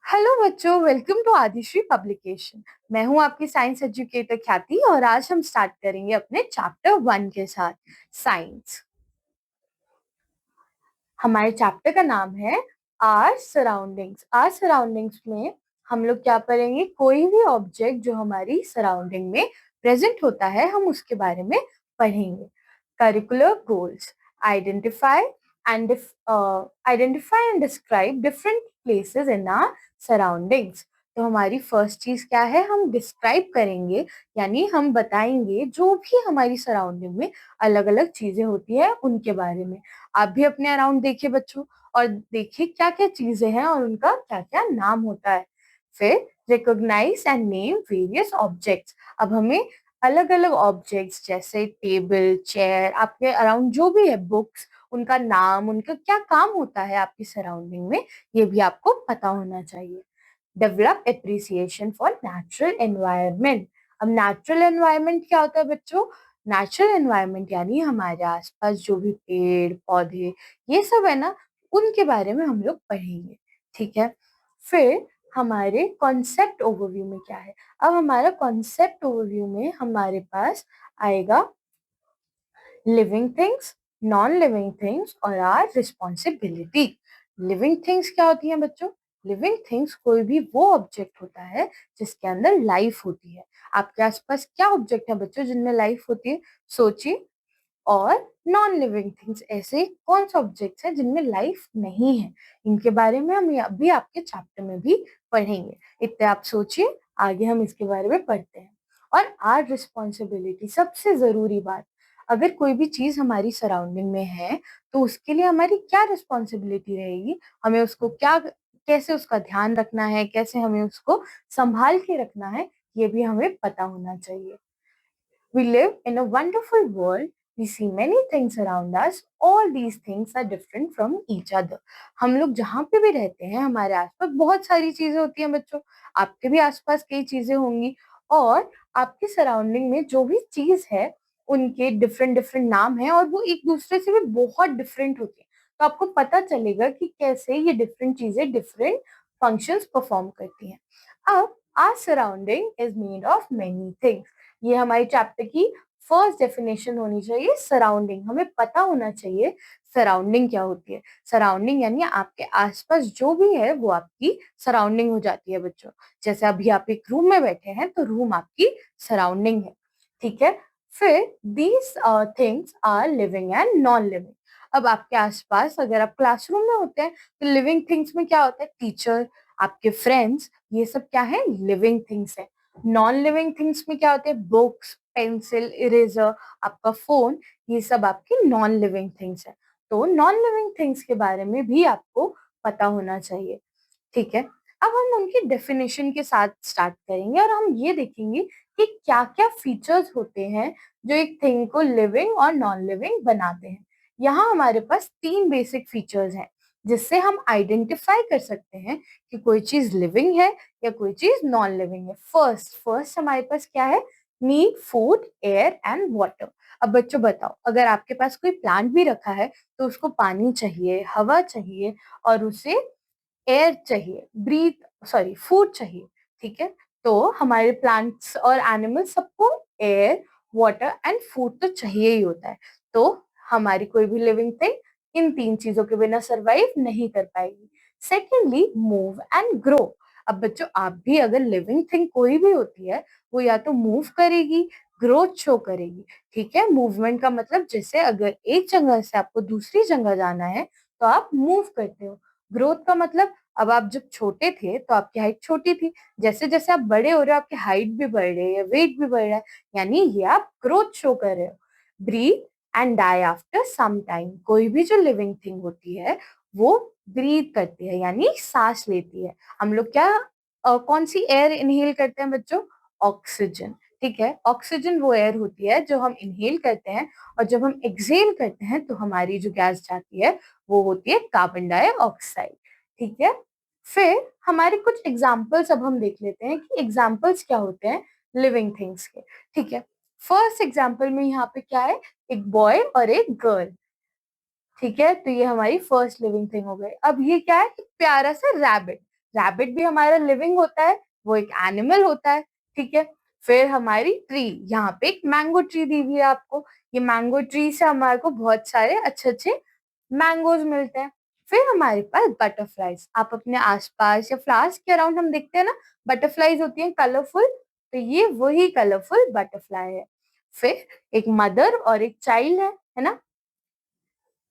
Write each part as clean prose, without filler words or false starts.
Hello बच्चों, welcome to Adishree publication. मैं हूं आपकी साइंस एजुकेटर ख्याति और आज हम स्टार्ट करेंगे अपने चैप्टर 1 के साथ साइंस। हमारे चैप्टर का नाम है आर सराउंडिंग्स। आर सराउंडिंग्स में हम लोग क्या पढ़ेंगे? कोई भी ऑब्जेक्ट जो हमारी सराउंडिंग में प्रेजेंट होता है हम उसके बारे में पढ़ेंगे। Curricular goals: identify and describe different places in our surroundings. तो हमारी फर्स्ट चीज क्या है? हम डिस्क्राइब करेंगे, यानी हम बताएंगे जो भी हमारी सराउंडिंग में अलग अलग चीजें होती है उनके बारे में। आप भी अपने अराउंड देखिए बच्चों, और देखिए क्या क्या चीजें हैं और उनका क्या क्या नाम होता है। फिर recognise and name various objects. अब हमें अलग अलग ऑब्जेक्ट्स जैसे टेबल, चेयर, आपके अराउंड जो भी है, बुक्स, उनका नाम, उनका क्या काम होता है आपकी सराउंडिंग में, ये भी आपको पता होना चाहिए। Develop appreciation for natural environment. अब नेचुरल एनवायरनमेंट क्या होता है बच्चों? नेचुरल एनवायरनमेंट यानी हमारे आसपास जो भी पेड़ पौधे ये सब है ना, उनके बारे में हम लोग पढ़ेंगे। ठीक है। फिर हमारे कॉन्सेप्ट ओवरव्यू में क्या है? अब हमारा कॉन्सेप्ट ओवरव्यू में हमारे पास आएगा living things, non living things और आर रिस्पॉन्सिबिलिटी। लिविंग थिंग्स क्या होती हैं बच्चों? लिविंग थिंग्स कोई भी वो ऑब्जेक्ट होता है जिसके अंदर लाइफ होती है। आपके आसपास क्या ऑब्जेक्ट है बच्चों जिनमें लाइफ होती है? सोचिए। और नॉन लिविंग थिंग्स, ऐसे कौन से ऑब्जेक्ट्स हैं जिनमें लाइफ नहीं है? इनके बारे में हम अभी आपके चैप्टर में भी पढ़ेंगे। इतने आप सोचिए, आगे हम इसके बारे में पढ़ते हैं। और आर रिस्पॉन्सिबिलिटी, सबसे जरूरी बात, अगर कोई भी चीज हमारी सराउंडिंग में है तो उसके लिए हमारी क्या रिस्पॉन्सिबिलिटी रहेगी? हमें उसको क्या, कैसे उसका ध्यान रखना है, कैसे हमें उसको संभाल के रखना है, ये भी हमें पता होना चाहिए। We live in a wonderful world. We see many things around us. All these things are different from each other. हम लोग जहाँ पे भी रहते हैं हमारे आसपास बहुत सारी चीजें होती हैं बच्चों। आपके भी आसपास कई चीजें होंगी, और आपकी सराउंडिंग में जो भी चीज है उनके डिफरेंट डिफरेंट नाम हैं और वो एक दूसरे से भी बहुत डिफरेंट होती है। तो आपको पता चलेगा कि कैसे ये डिफरेंट चीजें डिफरेंट फंक्शंस परफॉर्म करती हैं। अब our surrounding is made of many things. ये हमारी चैप्टर की फर्स्ट डेफिनेशन होनी चाहिए। सराउंडिंग, हमें पता होना चाहिए सराउंडिंग क्या होती है। सराउंडिंग यानी आपके आसपास जो भी है वो आपकी सराउंडिंग हो जाती है बच्चों। जैसे अभी आप एक रूम में बैठे हैं तो रूम आपकी सराउंडिंग है। ठीक है। फिर these things are living and non living. अब आपके आसपास अगर आप क्लासरूम में होते हैं तो लिविंग थिंग्स में क्या होता है? टीचर, आपके फ्रेंड्स, ये सब क्या है? लिविंग थिंग्स है। नॉन लिविंग थिंग्स में क्या होते हैं? बुक्स, पेंसिल, इरेजर, आपका फोन, ये सब आपकी नॉन लिविंग थिंग्स है। तो नॉन लिविंग थिंग्स के बारे में भी आपको पता होना चाहिए। ठीक है। अब हम उनकी डेफिनेशन के साथ स्टार्ट करेंगे और हम ये देखेंगे कि क्या क्या फीचर्स होते हैं जो एक थिंग को लिविंग और नॉन लिविंग बनाते हैं। यहाँ हमारे पास तीन बेसिक फीचर्स हैं जिससे हम आइडेंटिफाई कर सकते हैं कि कोई चीज लिविंग है या कोई चीज नॉन लिविंग है। फर्स्ट फर्स्ट हमारे पास क्या है? Need food, air and water. अब बच्चों बताओ, अगर आपके पास कोई प्लांट भी रखा है तो उसको पानी चाहिए, हवा चाहिए, और उसे एयर चाहिए, ब्रीथ सॉरी फूड चाहिए। ठीक है। तो हमारे प्लांट्स और एनिमल्स सबको एयर, वाटर एंड फूड तो चाहिए ही होता है। तो हमारी कोई भी लिविंग थिंग इन तीन चीजों के बिना सरवाइव नहीं कर पाएगी। Secondly, move and grow. अब बच्चों, आप भी अगर लिविंग थिंग कोई भी होती है वो या तो मूव करेगी, ग्रोथ शो करेगी। ठीक है। मूवमेंट का मतलब जैसे अगर एक जगह से आपको दूसरी जगह जाना है तो आप मूव करते हो। ग्रोथ का मतलब, अब आप जब छोटे थे तो आपकी हाइट छोटी थी, जैसे जैसे आप बड़े हो रहे हो आपकी हाइट भी बढ़ रही है, वेट भी बढ़ रहा है, यानी ये आप ग्रोथ शो कर रहे हो। Breathe and die after some time. कोई भी जो लिविंग थिंग होती है वो ब्रीथ करती है यानी सांस लेती है। हम लोग क्या कौन सी एयर इनहेल करते हैं बच्चों? ऑक्सीजन। ठीक है। ऑक्सीजन वो एयर होती है जो हम इनहेल करते हैं, और जब हम एक्सहेल करते हैं तो हमारी जो गैस जाती है वो होती है कार्बन डाइऑक्साइड। ठीक है। फिर हमारे कुछ एग्जाम्पल्स अब हम देख लेते हैं कि एग्जाम्पल्स क्या होते हैं लिविंग थिंग्स के। ठीक है। फर्स्ट एग्जाम्पल में यहाँ पे क्या है? एक बॉय और एक गर्ल। ठीक है। तो ये हमारी फर्स्ट लिविंग थिंग हो गई। अब ये क्या है? एक प्यारा सा रैबिट। रैबिट भी हमारा लिविंग होता है, वो एक एनिमल होता है, ठीक है। फिर हमारी ट्री, यहाँ पे एक मैंगो ट्री दी हुई है आपको। ये मैंगो ट्री से हमारे को बहुत सारे अच्छे अच्छे मैंगोज मिलते हैं। फिर हमारे पास बटरफ्लाईज, आप अपने आसपास या फ्लावर्स के अराउंड हम देखते हैं ना, बटरफ्लाईज होती हैं कलरफुल, तो ये वही कलरफुल बटरफ्लाई है। फिर एक मदर और एक चाइल्ड है ना,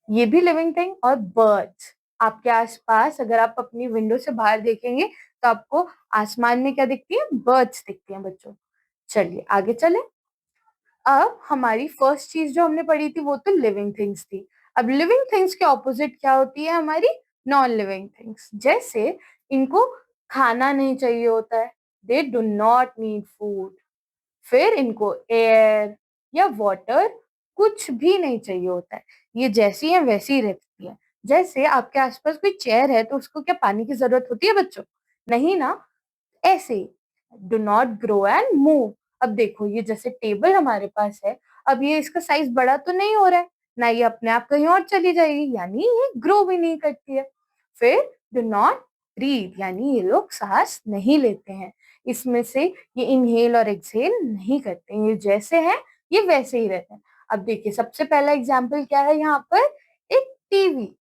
ये भी लिविंग थिंग। और बर्ड्स, आपके आसपास अगर आप अपनी विंडो से बाहर देखेंगे तो आपको आसमान में क्या दिखती है, बर्ड्स दिखती हैं बच्चों। चलिए आगे चले। अब हमारी फर्स्ट चीज जो हमने पढ़ी थी वो तो लिविंग थिंग्स थी। अब लिविंग थिंग्स के ऑपोजिट क्या होती है, हमारी नॉन लिविंग थिंग्स। जैसे इनको खाना नहीं चाहिए होता है, they do not need food. फिर इनको एयर या वाटर कुछ भी नहीं चाहिए होता है, ये जैसी है वैसी ही रहती है। जैसे आपके आसपास कोई चेयर है तो उसको क्या पानी की जरूरत होती है बच्चों, नहीं ना। ऐसे do not grow and move. अब देखो ये जैसे टेबल हमारे पास है, अब ये इसका साइज बड़ा तो नहीं हो रहा है ना, ये अपने आप कहीं और चली जाएगी, यानी ये ग्रो भी नहीं करती है। फिर डू नॉट ब्रीथ, यानी ये लोग सांस नहीं लेते हैं, इसमें से ये इनहेल और एक्सहेल नहीं करते हैं, ये जैसे हैं ये वैसे ही रहते हैं। अब देखिए सबसे पहला एग्जाम्पल क्या है यहाँ पर, एक टीवी।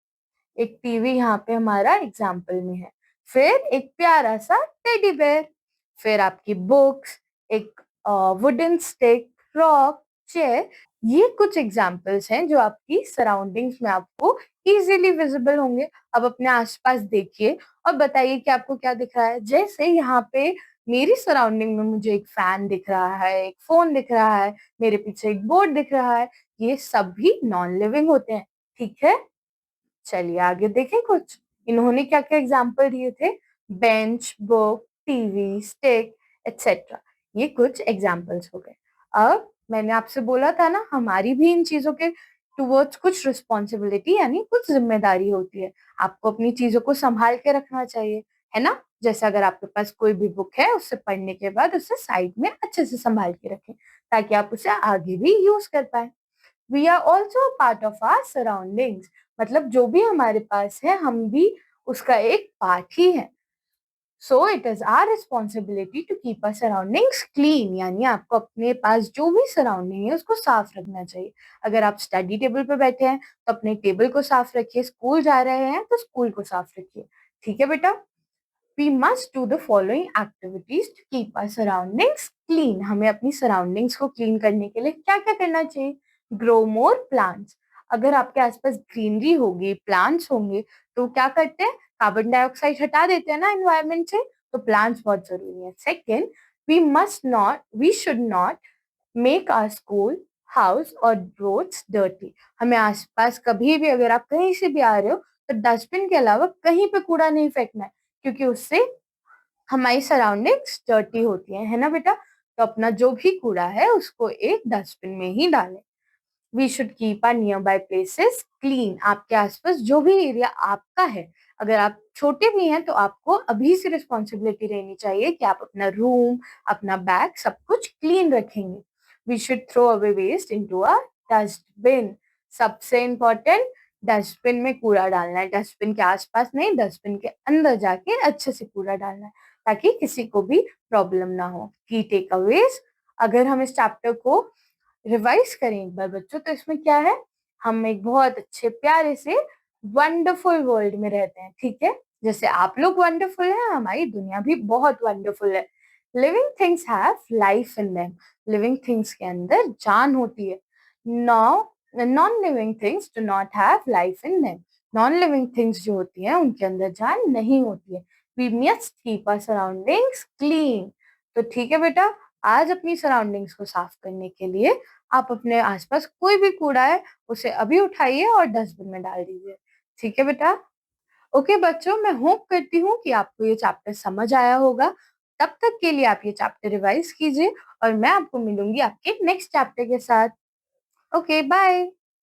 एक टीवी यहाँ पे हमारा एग्जाम्पल में है। फिर एक प्यारा सा टेडी बेयर। फिर आपकी बुक्स, एक वुडन स्टिक, रॉक, चेयर। ये कुछ एग्जाम्पल्स हैं जो आपकी सराउंडिंग्स में आपको इजीली विजिबल होंगे। अब अपने आसपास देखिए और बताइए कि आपको क्या दिख रहा है। जैसे यहाँ पे मेरी सराउंडिंग में मुझे एक फैन दिख रहा है, एक फोन दिख रहा है, मेरे पीछे एक बोर्ड दिख रहा है, ये सब भी नॉन लिविंग होते हैं, ठीक है। चलिए आगे देखें कुछ, इन्होंने क्या क्या एग्जाम्पल दिए थे, bench, book, TV, stick, etcetera. ये कुछ एग्जाम्पल्स हो गए। अब मैंने आपसे बोला था ना, हमारी भी इन चीजों के टुवर्ड्स कुछ रिस्पॉन्सिबिलिटी यानी कुछ जिम्मेदारी होती है। आपको अपनी चीजों को संभाल के रखना चाहिए, है ना। जैसे अगर आपके पास कोई भी बुक है, उससे पढ़ने के बाद उसे साइड में अच्छे से संभाल के रखें, ताकि आप उसे आगे भी यूज कर पाए। We are also part of our surroundings, मतलब जो भी हमारे पास है हम भी उसका एक पार्ट ही है। So it is our responsibility to keep our surroundings clean, यानी आपको अपने पास जो भी सराउंडिंग है उसको साफ रखना चाहिए। अगर आप स्टडी टेबल पे बैठे हैं तो अपने टेबल को साफ रखिए, स्कूल जा रहे हैं तो स्कूल को साफ रखिए, ठीक है बेटा। We must do the following activities to keep our surroundings clean. हमें अपनी सराउंडिंग्स को क्लीन करने के लिए क्या क्या करना चाहिए, ग्रो मोर प्लांट्स। अगर आपके आसपास ग्रीनरी होगी, प्लांट्स होंगे, तो क्या करते हैं, कार्बन डाइऑक्साइड हटा देते हैं ना एनवायरमेंट से, तो प्लांट्स बहुत जरूरी है। Second, we should not make our school, house और रोड्स डर्टी। हमें आसपास कभी भी अगर आप कहीं से भी आ रहे हो तो डस्टबिन के अलावा कहीं पे कूड़ा नहीं फेंकना है, क्योंकि उससे हमारी सराउंडिंग्स डर्टी होती है ना बेटा। तो अपना जो भी कूड़ा है उसको एक डस्टबिन में ही डालें। We should keep our nearby places clean. आपके आसपास जो भी एरिया आपका है, अगर आप छोटे भी हैं तो आपको अभी से रिस्पॉन्सिबिलिटी रहनी चाहिए कि आप अपना रूम, अपना बैग सब कुछ क्लीन रखेंगे। We should throw away waste into a dustbin. सबसे इम्पोर्टेंट, डस्टबिन में कूड़ा डालना है, डस्टबिन के आसपास नहीं, डस्टबिन के अंदर जाके अच्छे से कूड़ा डालना है, ताकि किसी को भी प्रॉब्लम ना हो। की टेक अवेज, अगर हम इस चैप्टर को रिवाइज करें एक बार बच्चों, तो इसमें क्या है, हम एक बहुत अच्छे प्यारे से वंडरफुल वर्ल्ड में रहते हैं, ठीक है। जैसे आप लोग वंडरफुल हैं, हमारी दुनिया भी बहुत वंडरफुल है। Living things have life in them. Living things के अंदर जान होती है। Now non living things do not have life in them. Non living things जो होती हैं उनके अंदर जान नहीं होती है। We must keep our surroundings clean. तो ठीक है बेटा, आज अपनी सराउंडिंग्स को साफ करने के लिए आप अपने आसपास कोई भी कूड़ा है उसे अभी उठाइए और डस्टबिन में डाल दीजिए, ठीक है बेटा। ओके बच्चों, मैं होप करती हूँ कि आपको ये चैप्टर समझ आया होगा। तब तक के लिए आप ये चैप्टर रिवाइज कीजिए और मैं आपको मिलूंगी आपके नेक्स्ट चैप्टर के साथ। Okay bye.